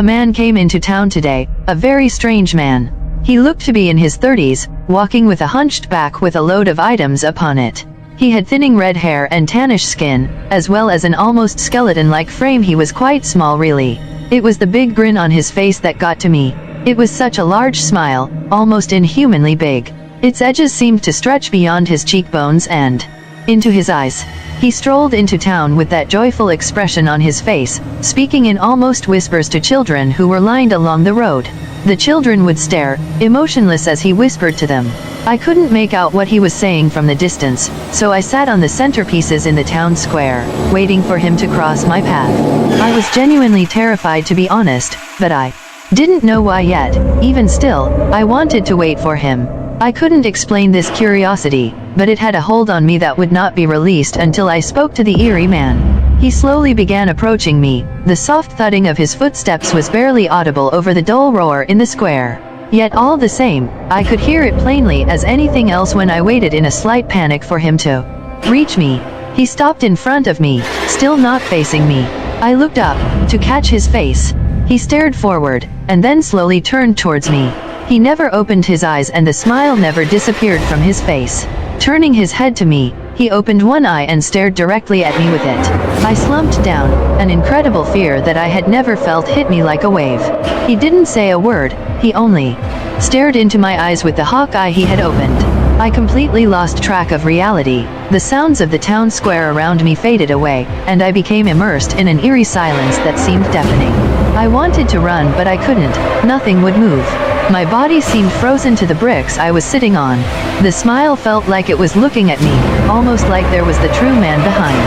A man came into town today, a very strange man. He looked to be in his 30s, walking with a hunched back with a load of items upon it. He had thinning red hair and tannish skin, as well as an almost skeleton-like frame. He was quite small really. It was the big grin on his face that got to me. It was such a large smile, almost inhumanly big. Its edges seemed to stretch beyond his cheekbones and into his eyes. He strolled into town with that joyful expression on his face, speaking in almost whispers to children who were lined along the road. The children would stare, emotionless as he whispered to them. I couldn't make out what he was saying from the distance, so I sat on the centerpieces in the town square, waiting for him to cross my path. I was genuinely terrified, to be honest, but I didn't know why yet. Even still, I wanted to wait for him. I couldn't explain this curiosity, but it had a hold on me that would not be released until I spoke to the eerie man. He slowly began approaching me. The soft thudding of his footsteps was barely audible over the dull roar in the square. Yet all the same, I could hear it plainly as anything else when I waited in a slight panic for him to reach me. He stopped in front of me, still not facing me. I looked up, to catch his face. He stared forward, and then slowly turned towards me. He never opened his eyes and the smile never disappeared from his face. Turning his head to me, he opened one eye and stared directly at me with it. I slumped down, an incredible fear that I had never felt hit me like a wave. He didn't say a word, he only stared into my eyes with the hawk eye he had opened. I completely lost track of reality. The sounds of the town square around me faded away, and I became immersed in an eerie silence that seemed deafening. I wanted to run but I couldn't, nothing would move. My body seemed frozen to the bricks I was sitting on. The smile felt like it was looking at me, almost like there was the true man behind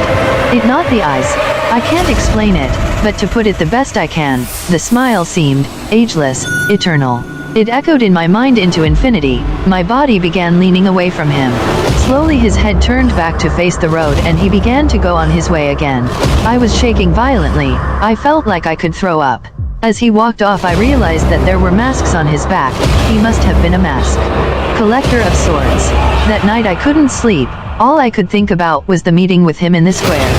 it, not the eyes. I can't explain it, but to put it the best I can, the smile seemed ageless, eternal. It echoed in my mind into infinity. My body began leaning away from him. Slowly his head turned back to face the road and he began to go on his way again. I was shaking violently. I felt like I could throw up. As he walked off, I realized that there were masks on his back. He must have been a mask collector of sorts. That night I couldn't sleep. All I could think about was the meeting with him in the square.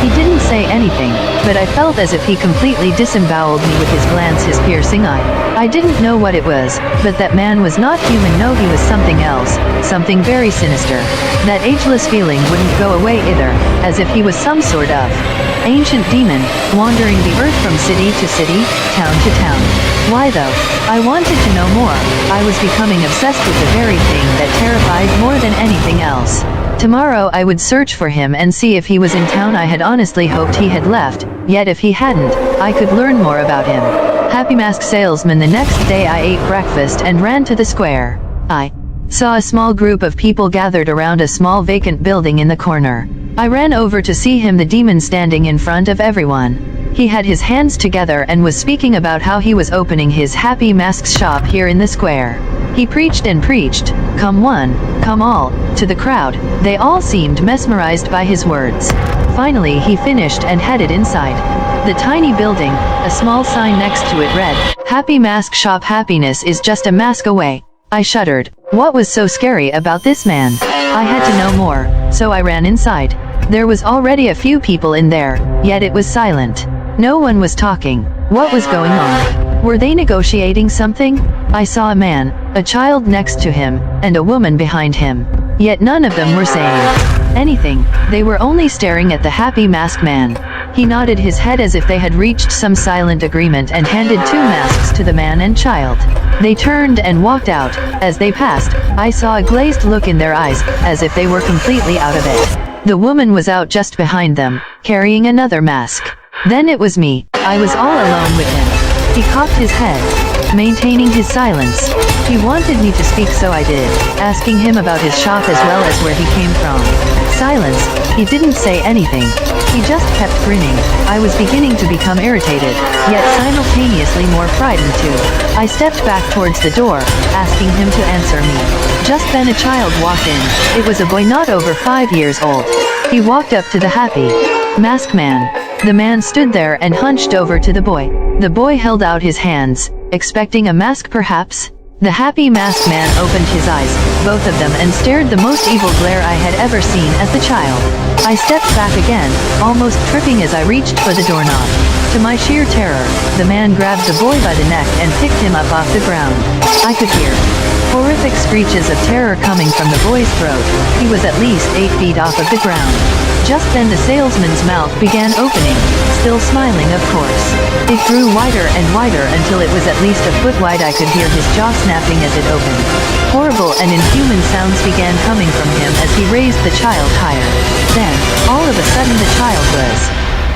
He didn't say anything, but I felt as if he completely disemboweled me with his glance, his piercing eye. I didn't know what it was, but that man was not human. No, he was something else, something very sinister. That ageless feeling wouldn't go away either, as if he was some sort of ancient demon, wandering the earth from city to city, town to town. Why though? I wanted to know more. I was becoming obsessed with the very thing that terrified more than anything else. Tomorrow I would search for him and see if he was in town. I had honestly hoped he had left, yet if he hadn't, I could learn more about him. Happy mask salesman. The next day I ate breakfast and ran to the square. I saw a small group of people gathered around a small vacant building in the corner. I ran over to see him, the demon, standing in front of everyone. He had his hands together and was speaking about how he was opening his Happy Masks shop here in the square. He preached and preached, "Come one, come all," to the crowd. They all seemed mesmerized by his words. Finally he finished and headed inside the tiny building. A small sign next to it read, "Happy Mask Shop. Happiness is just a mask away." I shuddered. What was so scary about this man? I had to know more, so I ran inside. There was already a few people in there, yet it was silent. No one was talking. What was going on? Were they negotiating something? I saw a man, a child next to him, and a woman behind him. Yet none of them were saying anything. They were only staring at the Happy Mask man. He nodded his head as if they had reached some silent agreement and handed 2 masks to the man and child. They turned and walked out. As they passed, I saw a glazed look in their eyes, as if they were completely out of it. The woman was out just behind them, carrying another mask. Then it was me. I was all alone with him. He cocked his head, maintaining his silence. He wanted me to speak, so I did, asking him about his shop as well as where he came from. Silence. He didn't say anything. He just kept grinning. I was beginning to become irritated, yet simultaneously more frightened too. I stepped back towards the door, asking him to answer me. Just then a child walked in. It was a boy not over 5 years old. He walked up to the Happy Mask man. The man stood there and hunched over to the boy. The boy held out his hands, expecting a mask perhaps. The Happy Mask man opened his eyes, both of them, and stared the most evil glare I had ever seen at the child. I stepped back again, almost tripping as I reached for the doorknob. To my sheer terror, the man grabbed the boy by the neck and picked him up off the ground. I could hear horrific screeches of terror coming from the boy's throat. He was at least 8 feet off of the ground. Just then the salesman's mouth began opening, still smiling of course. It grew wider and wider until it was at least a foot wide. I could hear his jaw snapping as it opened. Horrible and inhuman sounds began coming from him as he raised the child higher. Then, all of a sudden the child was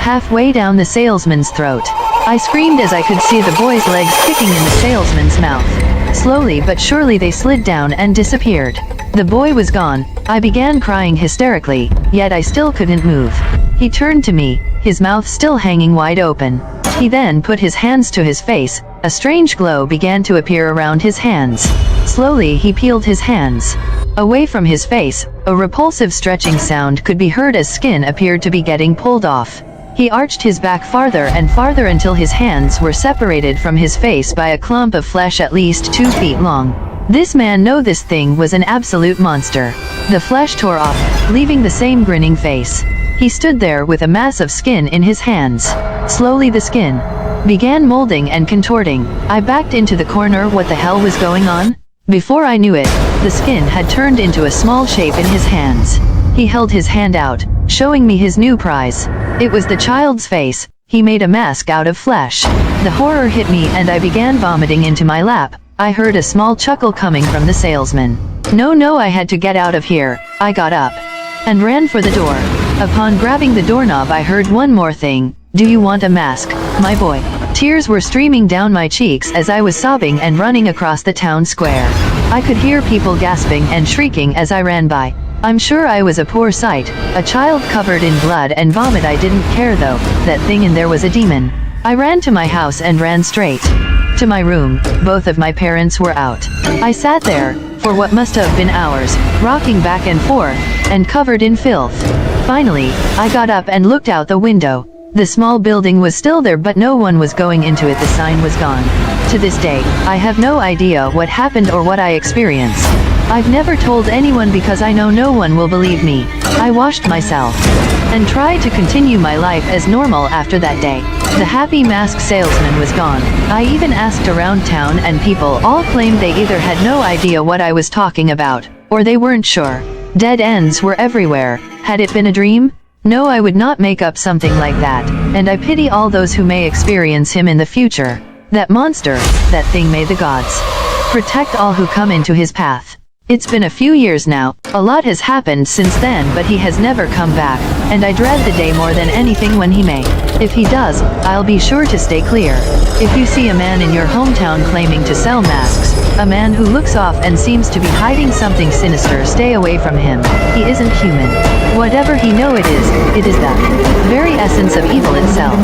halfway down the salesman's throat. I screamed as I could see the boy's legs kicking in the salesman's mouth. Slowly but surely they slid down and disappeared. The boy was gone. I began crying hysterically, yet I still couldn't move. He turned to me, his mouth still hanging wide open. He then put his hands to his face. A strange glow began to appear around his hands. Slowly he peeled his hands away from his face. A repulsive stretching sound could be heard as skin appeared to be getting pulled off. He arched his back farther and farther until his hands were separated from his face by a clump of flesh at least 2 feet long. This man knew this thing was an absolute monster. The flesh tore off, leaving the same grinning face. He stood there with a mass of skin in his hands. Slowly the skin began molding and contorting. I backed into the corner. What the hell was going on? Before I knew it, the skin had turned into a small shape in his hands. He held his hand out, showing me his new prize. It was the child's face. He made a mask out of flesh. The horror hit me and I began vomiting into my lap. I heard a small chuckle coming from the salesman. No, I had to get out of here. I got up and ran for the door. Upon grabbing the doorknob I heard one more thing. Do you want a mask, my boy? Tears were streaming down my cheeks as I was sobbing and running across the town square. I could hear people gasping and shrieking as I ran by. I'm sure I was a poor sight, a child covered in blood and vomit. I didn't care though, that thing in there was a demon. I ran to my house and ran straight to my room. Both of my parents were out. I sat there for what must have been hours, rocking back and forth, and covered in filth. Finally, I got up and looked out the window. The small building was still there but no one was going into it. The sign was gone. To this day, I have no idea what happened or what I experienced. I've never told anyone because I know no one will believe me. I washed myself and tried to continue my life as normal after that day. The happy mask salesman was gone. I even asked around town and people all claimed they either had no idea what I was talking about, or they weren't sure. Dead ends were everywhere. Had it been a dream? No, I would not make up something like that, and I pity all those who may experience him in the future. That monster, that thing, may the gods protect all who come into his path. It's been a few years now. A lot has happened since then, but he has never come back, and I dread the day more than anything when he may. If he does, I'll be sure to stay clear. If you see a man in your hometown claiming to sell masks, a man who looks off and seems to be hiding something sinister, stay away from him. He isn't human. Whatever he know it is the very essence of evil itself.